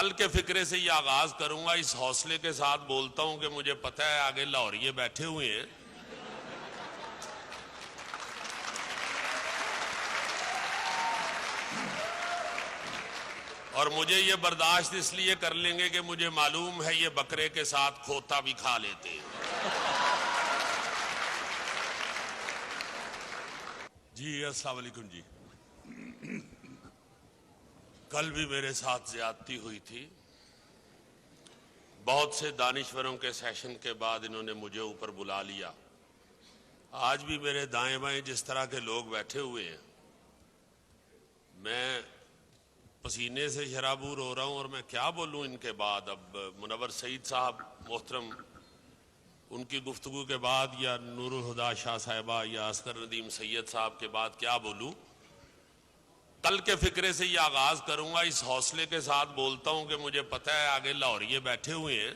کل کے فکرے سے یہ آغاز کروں گا، اس حوصلے کے ساتھ بولتا ہوں کہ مجھے پتہ ہے آگے لاہوریے بیٹھے ہوئے ہیں، اور مجھے یہ برداشت اس لیے کر لیں گے کہ مجھے معلوم ہے یہ بکرے کے ساتھ کھوتا بھی کھا لیتے ہیں۔ جی السلام علیکم جی۔ کل بھی میرے ساتھ زیادتی ہوئی تھی، بہت سے دانشوروں کے سیشن کے بعد انہوں نے مجھے اوپر بلا لیا۔ آج بھی میرے دائیں بائیں جس طرح کے لوگ بیٹھے ہوئے ہیں، میں پسینے سے شرابور ہو رہا ہوں، اور میں کیا بولوں ان کے بعد۔ اب منور سعید صاحب محترم، ان کی گفتگو کے بعد، یا نور الہدیٰ شاہ صاحبہ یا اصغر ندیم سید صاحب کے بعد کیا بولوں۔ کل کے فکرے سے یہ آغاز کروں گا، اس حوصلے کے ساتھ بولتا ہوں کہ مجھے پتہ ہے آگے لاہوریے بیٹھے ہوئے ہیں،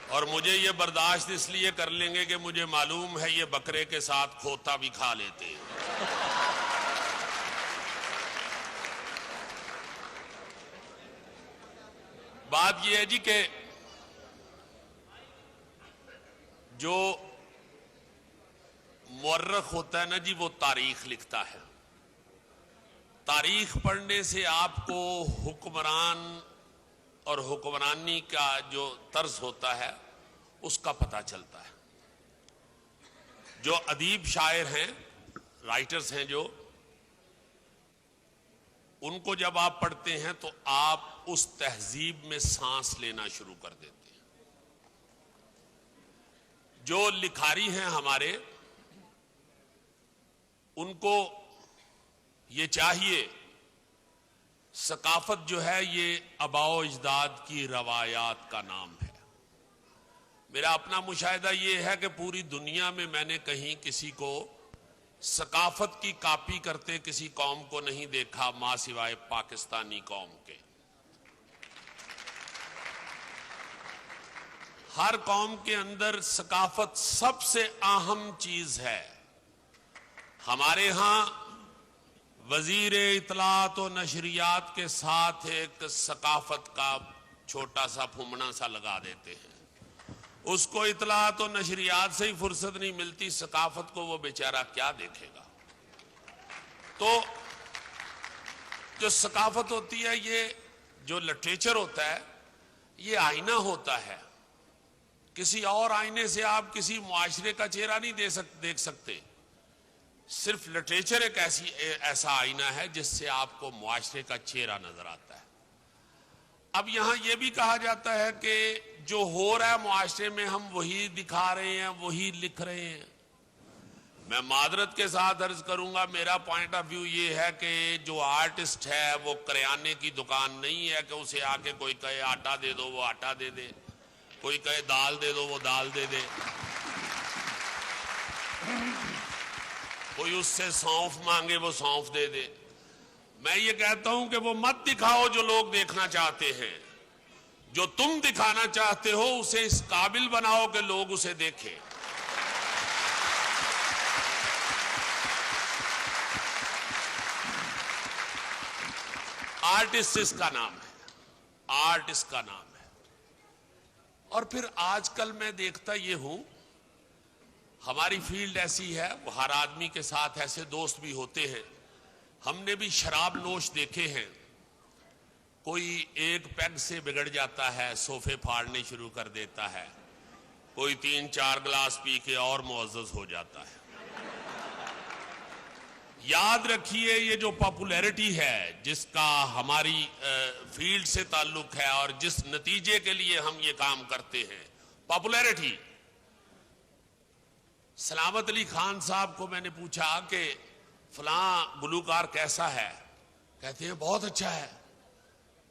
اور مجھے یہ برداشت اس لیے کر لیں گے کہ مجھے معلوم ہے یہ بکرے کے ساتھ کھوتا بھی کھا لیتے ہیں۔ بات یہ ہے جی کہ جو مورخ ہوتا ہے نا جی، وہ تاریخ لکھتا ہے۔ تاریخ پڑھنے سے آپ کو حکمران اور حکمرانی کا جو طرز ہوتا ہے اس کا پتہ چلتا ہے۔ جو ادیب شاعر ہیں، رائٹرز ہیں، جو ان کو جب آپ پڑھتے ہیں تو آپ اس تہذیب میں سانس لینا شروع کر دیتے ہیں۔ جو لکھاری ہیں ہمارے، ان کو یہ چاہیے، ثقافت جو ہے یہ آباء و اجداد کی روایات کا نام ہے۔ میرا اپنا مشاہدہ یہ ہے کہ پوری دنیا میں نے کہیں کسی کو ثقافت کی کاپی کرتے کسی قوم کو نہیں دیکھا ماں سوائے پاکستانی قوم کے۔ ہر قوم کے اندر ثقافت سب سے اہم چیز ہے۔ ہمارے ہاں وزیر اطلاعات و نشریات کے ساتھ ایک ثقافت کا چھوٹا سا پھمنا سا لگا دیتے ہیں، اس کو اطلاعات و نشریات سے ہی فرصت نہیں ملتی، ثقافت کو وہ بیچارہ کیا دیکھے گا۔ تو جو ثقافت ہوتی ہے، یہ جو لٹریچر ہوتا ہے، یہ آئینہ ہوتا ہے۔ کسی اور آئینے سے آپ کسی معاشرے کا چہرہ نہیں دیکھ سکتے۔ صرف لٹریچر ایک ایسا آئینہ ہے جس سے آپ کو معاشرے کا چہرہ نظر آتا ہے۔ اب یہاں یہ بھی کہا جاتا ہے کہ جو ہو رہا ہے معاشرے میں ہم وہی دکھا رہے ہیں، وہی لکھ رہے ہیں۔ میں معذرت کے ساتھ عرض کروں گا، میرا پوائنٹ آف ویو یہ ہے کہ جو آرٹسٹ ہے وہ کریانے کی دکان نہیں ہے کہ اسے آ کے کوئی کہے آٹا دے دو وہ آٹا دے دے، کوئی کہے دال دے دو وہ دال دے دے، کوئی اس سے سونف مانگے وہ سونف دے دے۔ میں یہ کہتا ہوں کہ وہ مت دکھاؤ جو لوگ دیکھنا چاہتے ہیں، جو تم دکھانا چاہتے ہو اسے اس قابل بناؤ کہ لوگ اسے دیکھیں۔ آرٹسٹ اس کا نام ہے، آرٹ اس کا نام ہے۔ اور پھر آج کل میں دیکھتا یہ ہوں، ہماری فیلڈ ایسی ہے، ہر آدمی کے ساتھ ایسے دوست بھی ہوتے ہیں۔ ہم نے بھی شراب نوش دیکھے ہیں، کوئی ایک پیگ سے بگڑ جاتا ہے، صوفے پھاڑنے شروع کر دیتا ہے، کوئی 3-4 گلاس پی کے اور معزز ہو جاتا ہے۔ یاد رکھیے یہ جو پاپولیرٹی ہے جس کا ہماری فیلڈ سے تعلق ہے اور جس نتیجے کے لیے ہم یہ کام کرتے ہیں، پاپولیرٹی۔ سلامت علی خان صاحب کو میں نے پوچھا کہ فلاں گلوکار کیسا ہے؟ کہتے ہیں بہت اچھا ہے۔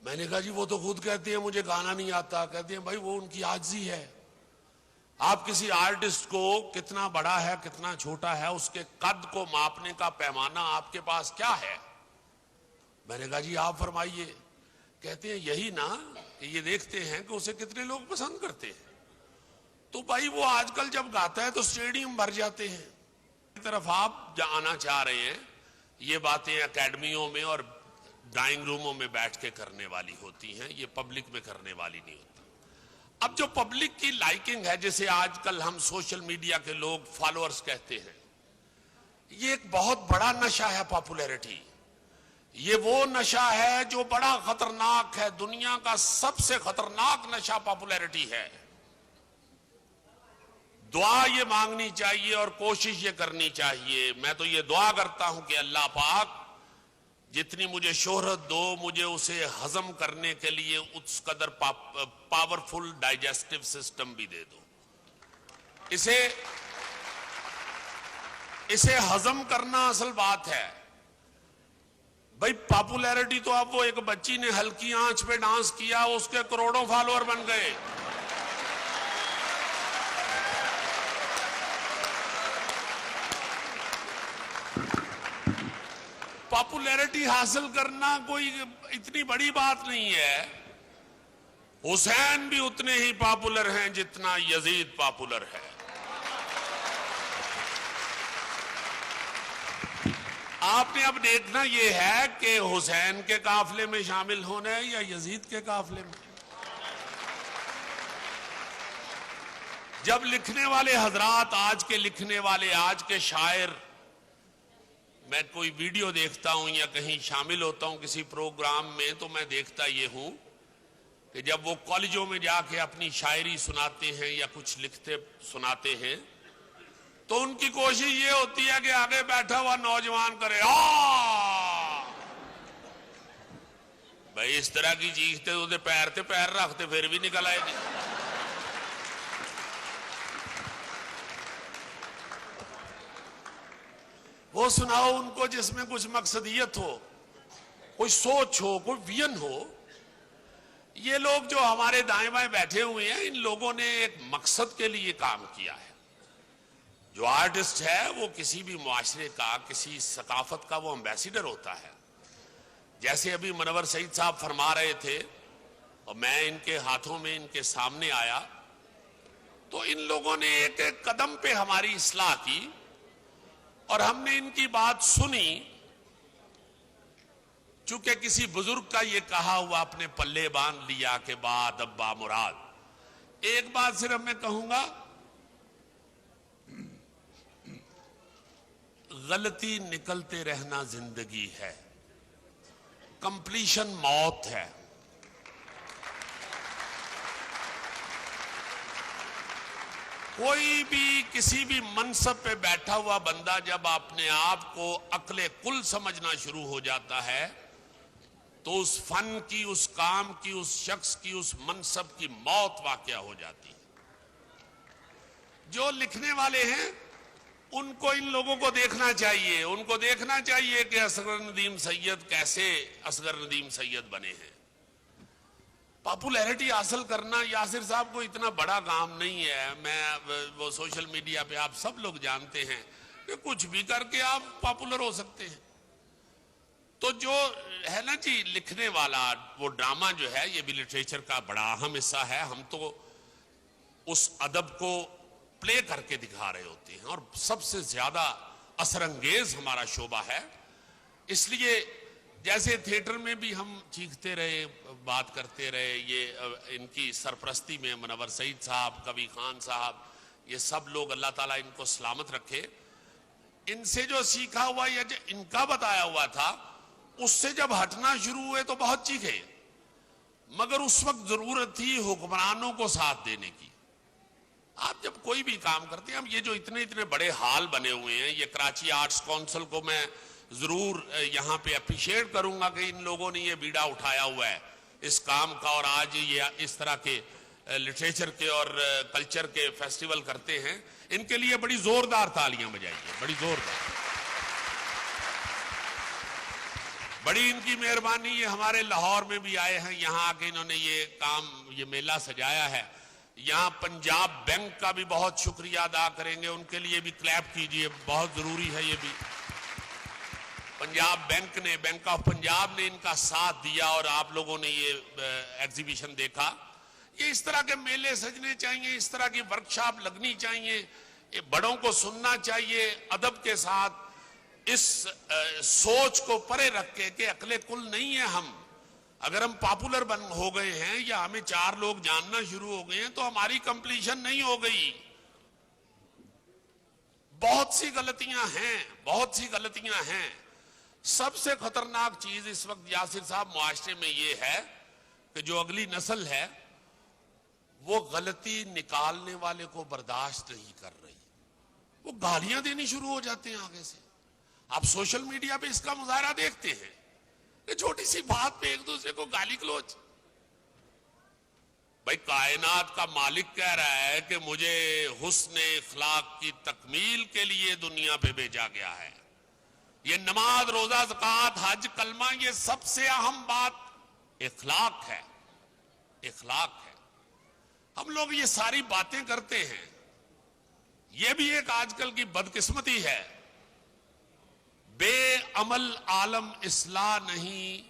میں نے کہا جی وہ تو خود کہتے ہیں مجھے گانا نہیں آتا۔ کہتے ہیں بھائی وہ ان کی عاجزی ہے۔ آپ کسی آرٹسٹ کو کتنا بڑا ہے کتنا چھوٹا ہے اس کے قد کو ماپنے کا پیمانہ آپ کے پاس کیا ہے؟ میں نے کہا جی آپ فرمائیے۔ کہتے ہیں یہی نا کہ یہ دیکھتے ہیں کہ اسے کتنے لوگ پسند کرتے ہیں۔ تو بھائی وہ آج کل جب گاتا ہے تو اسٹیڈیم بھر جاتے ہیں، کی طرف آپ آنا چاہ رہے ہیں، یہ باتیں اکیڈمیوں میں اور ڈرائنگ روموں میں بیٹھ کے کرنے والی ہوتی ہیں، یہ پبلک میں کرنے والی نہیں ہوتی۔ اب جو پبلک کی لائکنگ ہے، جسے آج کل ہم سوشل میڈیا کے لوگ فالوورز کہتے ہیں، یہ ایک بہت بڑا نشہ ہے پاپولیرٹی۔ یہ وہ نشہ ہے جو بڑا خطرناک ہے، دنیا کا سب سے خطرناک نشہ پاپولیرٹی ہے۔ دعا یہ مانگنی چاہیے اور کوشش یہ کرنی چاہیے، میں تو یہ دعا کرتا ہوں کہ اللہ پاک جتنی مجھے شہرت دو، مجھے اسے ہضم کرنے کے لیے اس قدر پاورفل ڈائجسٹو سسٹم بھی دے دو۔ اسے ہضم کرنا اصل بات ہے۔ بھئی پاپولیرٹی تو اب وہ ایک بچی نے ہلکی آنچ پہ ڈانس کیا، اس کے کروڑوں فالوور بن گئے۔ پاپولیرٹی حاصل کرنا کوئی اتنی بڑی بات نہیں ہے۔ حسین بھی اتنے ہی پاپولر ہیں جتنا یزید پاپولر ہے۔ آپ نے اب دیکھنا یہ ہے کہ حسین کے قافلے میں شامل ہونا ہے یا یزید کے قافلے میں۔ جب لکھنے والے حضرات، آج کے لکھنے والے، آج کے شاعر، میں کوئی ویڈیو دیکھتا ہوں یا کہیں شامل ہوتا ہوں کسی پروگرام میں، تو میں دیکھتا یہ ہوں کہ جب وہ کالجوں میں جا کے اپنی شاعری سناتے ہیں یا کچھ لکھتے سناتے ہیں، تو ان کی کوشش یہ ہوتی ہے کہ آگے بیٹھا ہوا نوجوان کرے بھائی اس طرح کی چیختے تو پیر تے پیر رکھتے پھر بھی نکل آئے گی۔ وہ سناؤ ان کو جس میں کچھ مقصدیت ہو، کوئی سوچ ہو، کوئی ویژن ہو۔ یہ لوگ جو ہمارے دائیں بائیں بیٹھے ہوئے ہیں، ان لوگوں نے ایک مقصد کے لیے کام کیا ہے۔ جو آرٹسٹ ہے وہ کسی بھی معاشرے کا، کسی ثقافت کا وہ امبیسیڈر ہوتا ہے۔ جیسے ابھی منور سعید صاحب فرما رہے تھے اور میں ان کے ہاتھوں میں ان کے سامنے آیا، تو ان لوگوں نے ایک ایک قدم پہ ہماری اصلاح کی اور ہم نے ان کی بات سنی۔ چونکہ کسی بزرگ کا یہ کہا ہوا اپنے پلے باندھ لیا کہ بات ابا مراد۔ ایک بات صرف میں کہوں گا، غلطی نکلتے رہنا زندگی ہے، کمپلیشن موت ہے۔ کوئی بھی کسی بھی منصب پہ بیٹھا ہوا بندہ جب اپنے آپ کو عقل کل سمجھنا شروع ہو جاتا ہے، تو اس فن کی، اس کام کی، اس شخص کی، اس منصب کی موت واقع ہو جاتی ہے۔ جو لکھنے والے ہیں ان کو، ان لوگوں کو دیکھنا چاہیے، ان کو دیکھنا چاہیے کہ اصغر ندیم سید کیسے اصغر ندیم سید بنے ہیں۔ پاپولیرٹی حاصل کرنا یاسر صاحب کو اتنا بڑا کام نہیں ہے۔ وہ سوشل میڈیا پہ آپ سب لوگ جانتے ہیں کہ کچھ بھی کر کے آپ پاپولر ہو سکتے ہیں۔ تو جو ہے نا جی لکھنے والا، وہ ڈرامہ جو ہے یہ بھی لٹریچر کا بڑا اہم حصہ ہے۔ ہم تو اس ادب کو پلے کر کے دکھا رہے ہوتے ہیں اور سب سے زیادہ اثر انگیز ہمارا شعبہ ہے۔ اس لیے جیسے تھیٹر میں بھی ہم چیختے رہے، بات کرتے رہے، یہ ان کی سرپرستی میں منور سعید صاحب، کبھی خان صاحب، یہ سب لوگ اللہ تعالیٰ ان کو سلامت رکھے، ان سے جو سیکھا ہوا یا جو ان کا بتایا ہوا تھا، اس سے جب ہٹنا شروع ہوئے تو بہت چیخے، مگر اس وقت ضرورت تھی حکمرانوں کو ساتھ دینے کی۔ آپ جب کوئی بھی کام کرتے ہیں، ہم یہ جو اتنے بڑے ہال بنے ہوئے ہیں، یہ کراچی آرٹس کونسل کو میں ضرور یہاں پہ اپریشیٹ کروں گا کہ ان لوگوں نے یہ بیڑا اٹھایا ہوا ہے اس کام کا، اور آج یہ اس طرح کے لٹریچر کے اور کلچر کے فیسٹیول کرتے ہیں۔ ان کے لیے بڑی زوردار تالیاں بجائیے، بڑی زوردار۔ بڑی ان کی مہربانی، یہ ہمارے لاہور میں بھی آئے ہیں، یہاں آ کے انہوں نے یہ کام، یہ میلہ سجایا ہے۔ یہاں پنجاب بینک کا بھی بہت شکریہ ادا کریں گے، ان کے لیے بھی کلیپ کیجئے، بہت ضروری ہے یہ بھی۔ پنجاب بینک نے، بینک آف پنجاب نے ان کا ساتھ دیا اور آپ لوگوں نے یہ ایگزیبیشن دیکھا۔ یہ اس طرح کے میلے سجنے چاہیے، اس طرح کی ورکشاپ لگنی چاہیے، یہ بڑوں کو سننا چاہیے ادب کے ساتھ، اس سوچ کو پرے رکھ کے کہ عقل کل نہیں ہے ہم. اگر ہم پاپولر ہو گئے ہیں یا ہمیں 4 لوگ جاننا شروع ہو گئے ہیں تو ہماری کمپلیشن نہیں ہو گئی. بہت سی غلطیاں ہیں. سب سے خطرناک چیز اس وقت یاسر صاحب معاشرے میں یہ ہے کہ جو اگلی نسل ہے وہ غلطی نکالنے والے کو برداشت نہیں کر رہی. وہ گالیاں دینی شروع ہو جاتے ہیں آگے سے. آپ سوشل میڈیا پہ اس کا مظاہرہ دیکھتے ہیں کہ چھوٹی سی بات پہ ایک دوسرے کو گالی گلوچ. بھائی کائنات کا مالک کہہ رہا ہے کہ مجھے حسن اخلاق کی تکمیل کے لیے دنیا پہ بھیجا گیا ہے. یہ نماز، روزہ، زکوٰۃ، حج، کلمہ، یہ سب سے اہم بات اخلاق ہے. ہم لوگ یہ ساری باتیں کرتے ہیں. یہ بھی ایک آج کل کی بدقسمتی ہے. بے عمل عالم اصلاح نہیں،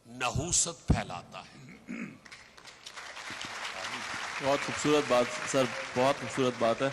نحوست پھیلاتا ہے. بہت خوبصورت بات سر، بہت خوبصورت بات ہے.